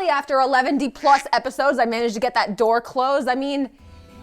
Finally, after 11D plus episodes, I managed to get that door closed. I mean,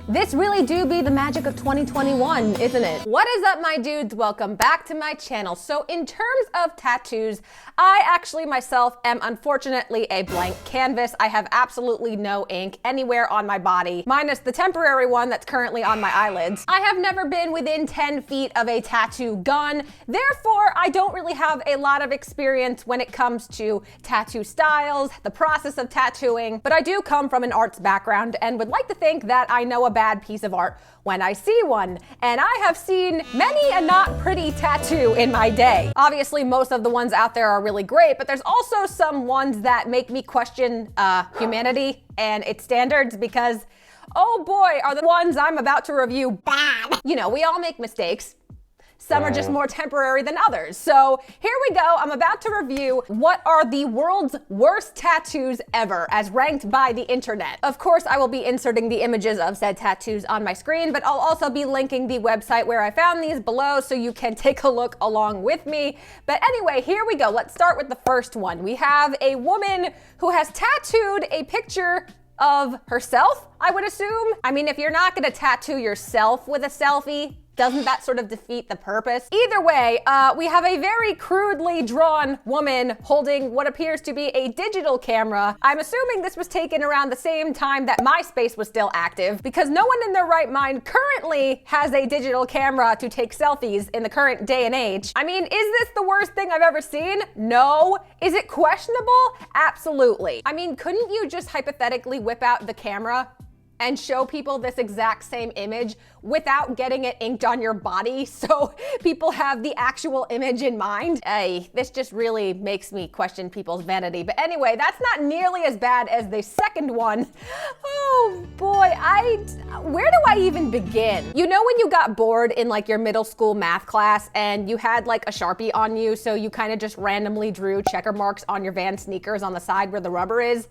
this really do be the magic of 2021, isn't it? What is up, my dudes? Welcome back to my channel. So in terms of tattoos, I actually myself am unfortunately a blank canvas. I have absolutely no ink anywhere on my body, minus the temporary one that's currently on my eyelids. I have never been within 10 feet of a tattoo gun. Therefore, I don't really have a lot of experience when it comes to tattoo styles, the process of tattooing, but I do come from an arts background and would like to think that I know a bad piece of art when I see one. And I have seen many a not pretty tattoo in my day. Obviously, most of the ones out there are really great, but there's also some ones that make me question humanity and its standards because, oh boy, are the ones I'm about to review bad. You know, we all make mistakes. Some are just more temporary than others. So here we go. I'm about to review what are the world's worst tattoos ever as ranked by the internet. Of course, I will be inserting the images of said tattoos on my screen, but I'll also be linking the website where I found these below so you can take a look along with me. But anyway, here we go. Let's start with the first one. We have a woman who has tattooed a picture of herself, I would assume. I mean, if you're not gonna tattoo yourself with a selfie, doesn't that sort of defeat the purpose? Either way, we have a very crudely drawn woman holding what appears to be a digital camera. I'm assuming this was taken around the same time that MySpace was still active, because no one in their right mind currently has a digital camera to take selfies in the current day and age. I mean, is this the worst thing I've ever seen? No. Is it questionable? Absolutely. I mean, couldn't you just hypothetically whip out the camera and show people this exact same image without getting it inked on your body so people have the actual image in mind? Hey, this just really makes me question people's vanity. But anyway, that's not nearly as bad as the second one. Oh boy, where do I even begin? You know when you got bored in like your middle school math class and you had like a Sharpie on you, so you kind of just randomly drew checker marks on your Vans sneakers on the side where the rubber is?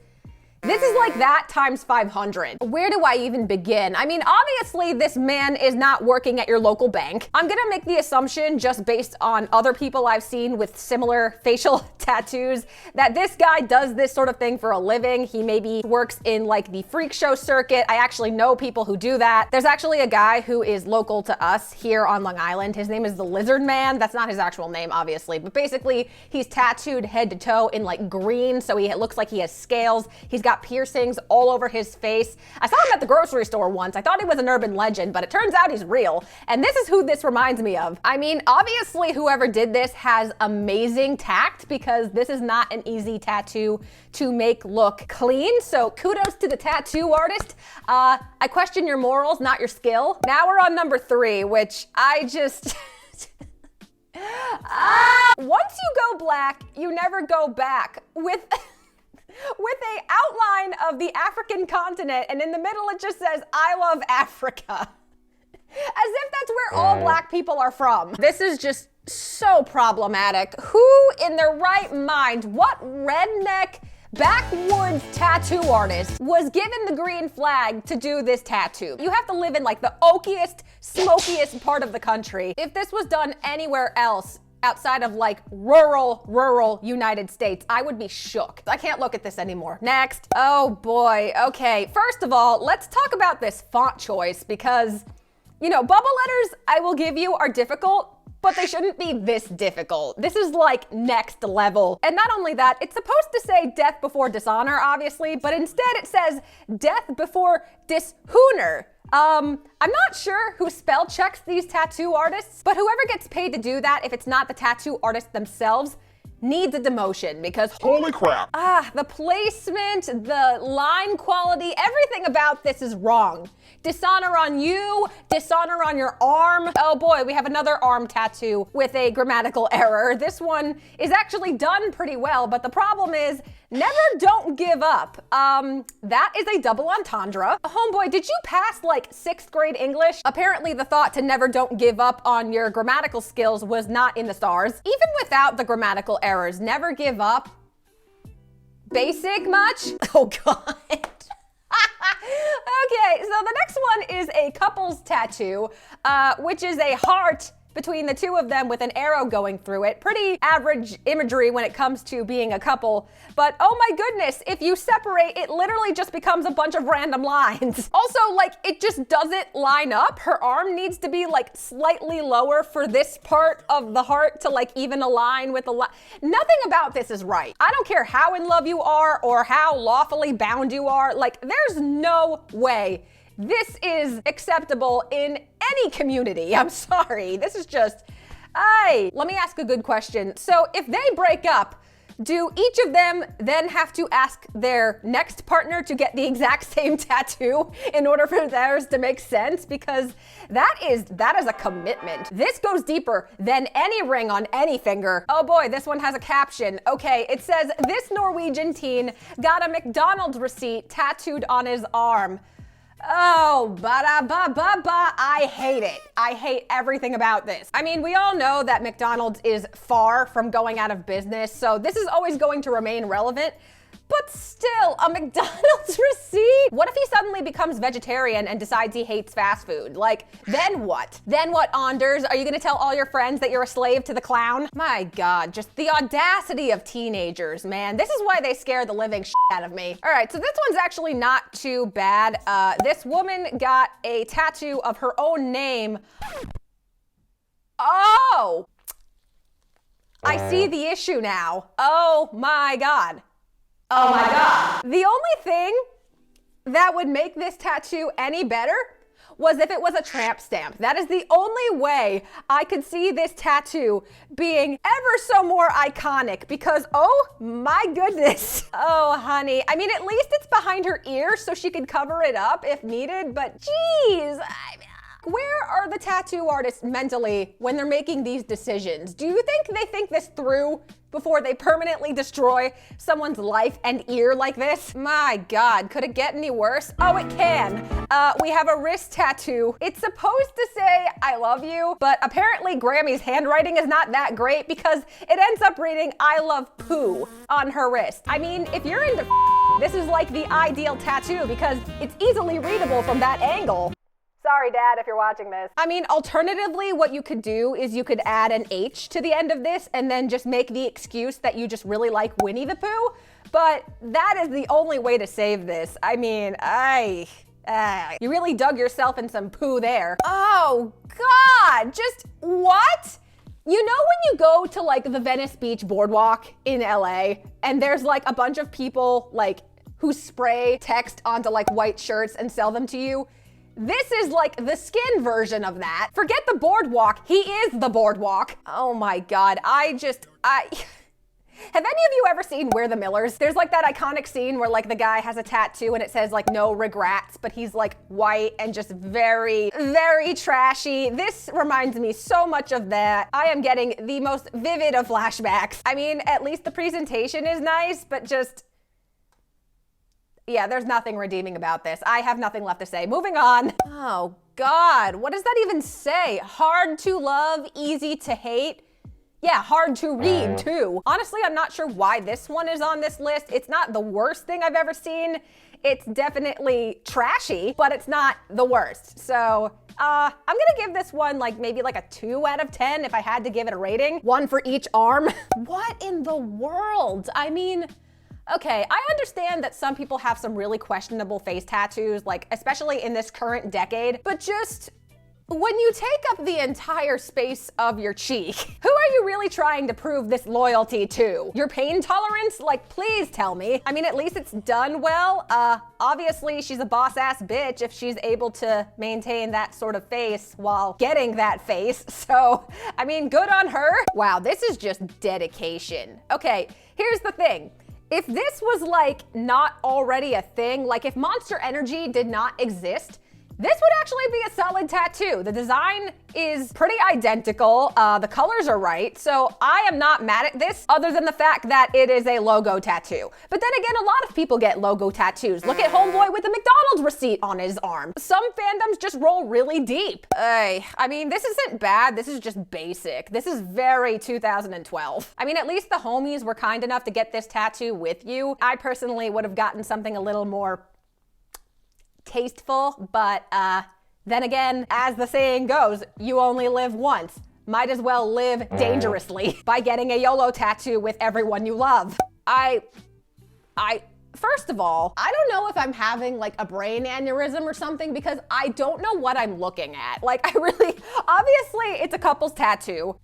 This is like that times 500. Where do I even begin? I mean, obviously this man is not working at your local bank. I'm gonna make the assumption, just based on other people I've seen with similar facial tattoos, that this guy does this sort of thing for a living. He maybe works in like the freak show circuit. I actually know people who do that. There's actually a guy who is local to us here on Long Island. His name is the Lizard Man. That's not his actual name, obviously, but basically he's tattooed head to toe in like green, so he looks like he has scales. He's got piercings all over his face. I saw him at the grocery store once. I thought he was an urban legend, but it turns out he's real. And this is who this reminds me of. I mean, obviously whoever did this has amazing tact, because this is not an easy tattoo to make look clean. So kudos to the tattoo artist. I question your morals, not your skill. Now we're on number 3, which I just... Once you go black, you never go back. With a outline of the African continent, and in the middle it just says, "I love Africa." As if that's where all black people are from. This is just so problematic. Who in their right mind, what redneck backwoods tattoo artist was given the green flag to do this tattoo? You have to live in like the oakiest, smokiest part of the country. If this was done anywhere else, outside of like rural United States, I would be shook. I can't look at this anymore. Next. Oh boy, okay. First of all, let's talk about this font choice because, you know, bubble letters, I will give you, are difficult, but they shouldn't be this difficult. This is like next level. And not only that, it's supposed to say death before dishonor, obviously, but instead it says death before dishonor. I'm not sure who spell checks these tattoo artists, but whoever gets paid to do that, if it's not the tattoo artist themselves, needs a demotion, because holy crap. The placement, the line quality, everything about this is wrong. Dishonor on you, dishonor on your arm. Oh boy, we have another arm tattoo with a grammatical error. This one is actually done pretty well, but the problem is, never don't give up. That is a double entendre. Homeboy, did you pass like 6th grade English? Apparently the thought to never don't give up on your grammatical skills was not in the stars. Even without the grammatical errors, never give up. Basic much? Oh God. Okay, so the next one is a couple's tattoo, which is a heart between the two of them with an arrow going through it. Pretty average imagery when it comes to being a couple. But oh my goodness, if you separate, it literally just becomes a bunch of random lines. Also, like, it just doesn't line up. Her arm needs to be like slightly lower for this part of the heart to like even align with the nothing about this is right. I don't care how in love you are or how lawfully bound you are. Like, there's no way this is acceptable in any community. I'm sorry. This is just, let me ask a good question. So if they break up, do each of them then have to ask their next partner to get the exact same tattoo in order for theirs to make sense? Because that is a commitment. This goes deeper than any ring on any finger. Oh boy, this one has a caption. Okay, it says, this Norwegian teen got a McDonald's receipt tattooed on his arm. Oh, I hate it. I hate everything about this. I mean, we all know that McDonald's is far from going out of business, so this is always going to remain relevant. But still, a McDonald's receipt? What if he suddenly becomes vegetarian and decides he hates fast food? Like, then what? Then what, Anders? Are you gonna tell all your friends that you're a slave to the clown? My God, just the audacity of teenagers, man. This is why they scare the living shit out of me. All right, so this one's actually not too bad. This woman got a tattoo of her own name. Oh! I see the issue now. Oh my God. Oh my God. The only thing that would make this tattoo any better was if it was a tramp stamp. That is the only way I could see this tattoo being ever so more iconic because, oh my goodness. Oh, honey. I mean, at least it's behind her ear so she could cover it up if needed, but geez. Where are the tattoo artists mentally when they're making these decisions? Do you think they think this through before they permanently destroy someone's life and ear like this? My God, could it get any worse? Oh, it can. We have a wrist tattoo. It's supposed to say, I love you, but apparently Grammy's handwriting is not that great because it ends up reading, I love poo on her wrist. I mean, if you're into this is like the ideal tattoo because it's easily readable from that angle. Sorry, Dad, if you're watching this. I mean, alternatively, what you could do is you could add an H to the end of this and then just make the excuse that you just really like Winnie the Pooh. But that is the only way to save this. I mean, you really dug yourself in some poo there. Oh, God, just what? You know when you go to like the Venice Beach boardwalk in LA and there's like a bunch of people like who spray text onto like white shirts and sell them to you? This is like the skin version of that. Forget the boardwalk. He is the boardwalk. Oh my God. Have any of you ever seen We're the Millers? There's like that iconic scene where like the guy has a tattoo and it says like no regrets, but he's like white and just very, very trashy. This reminds me so much of that. I am getting the most vivid of flashbacks. I mean, at least the presentation is nice, but just, yeah, there's nothing redeeming about this. I have nothing left to say. Moving on. Oh God, what does that even say? Hard to love, easy to hate. Yeah, hard to read too. Honestly, I'm not sure why this one is on this list. It's not the worst thing I've ever seen. It's definitely trashy, but it's not the worst. So I'm gonna give this one like maybe like a 2 out of 10 if I had to give it a rating. 1 for each arm. What in the world? I mean, okay, I understand that some people have some really questionable face tattoos, like especially in this current decade, but just when you take up the entire space of your cheek, who are you really trying to prove this loyalty to? Your pain tolerance? Like, please tell me. I mean, at least it's done well. Obviously she's a boss ass bitch if she's able to maintain that sort of face while getting that face. So, I mean, good on her. Wow, this is just dedication. Okay, here's the thing. If this was like not already a thing, like if Monster Energy did not exist, this would actually be a solid tattoo. The design is pretty identical. The colors are right. So I am not mad at this other than the fact that it is a logo tattoo. But then again, a lot of people get logo tattoos. Look at Homeboy with the McDonald's receipt on his arm. Some fandoms just roll really deep. I mean, this isn't bad. This is just basic. This is very 2012. I mean, at least the homies were kind enough to get this tattoo with you. I personally would have gotten something a little more tasteful, but then again, as the saying goes, you only live once. might as well live dangerously by getting a YOLO tattoo with everyone you love. First of all, I don't know if I'm having like a brain aneurysm or something because I don't know what I'm looking at. Like obviously it's a couple's tattoo.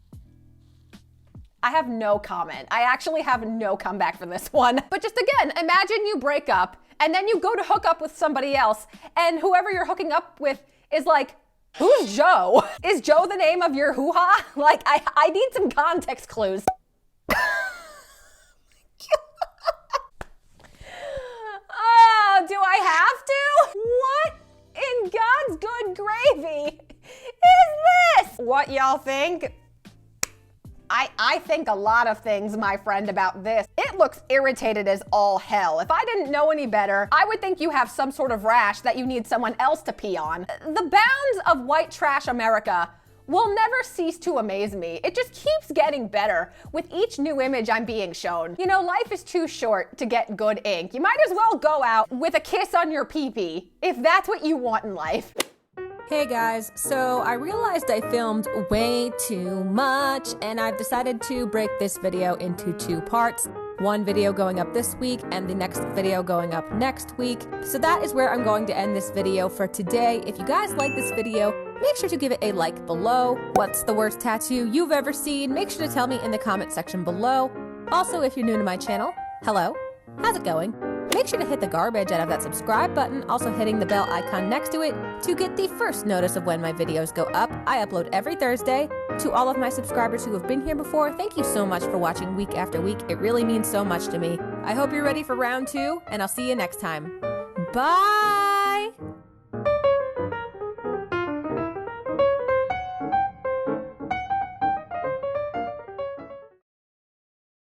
I have no comment. I actually have no comeback for this one. But just again, imagine you break up and then you go to hook up with somebody else and whoever you're hooking up with is like, who's Joe? Is Joe the name of your hoo-ha? Like, I need some context clues. Oh, do I have to? What in God's good gravy is this? What y'all think? I think a lot of things, my friend, about this. It looks irritated as all hell. If I didn't know any better, I would think you have some sort of rash that you need someone else to pee on. The bounds of white trash America will never cease to amaze me. It just keeps getting better with each new image I'm being shown. You know, life is too short to get good ink. You might as well go out with a kiss on your pee-pee if that's what you want in life. Hey guys, so I realized I filmed way too much and I've decided to break this video into 2 parts. One video going up this week and the next video going up next week. So that is where I'm going to end this video for today. If you guys like this video, make sure to give it a like below. What's the worst tattoo you've ever seen? Make sure to tell me in the comment section below. Also, if you're new to my channel, hello, how's it going? Make sure to hit the garbage out of that subscribe button, also hitting the bell icon next to it to get the first notice of when my videos go up. I upload every Thursday. To all of my subscribers who have been here before, thank you so much for watching week after week. It really means so much to me. I hope you're ready for round 2, and I'll see you next time. Bye!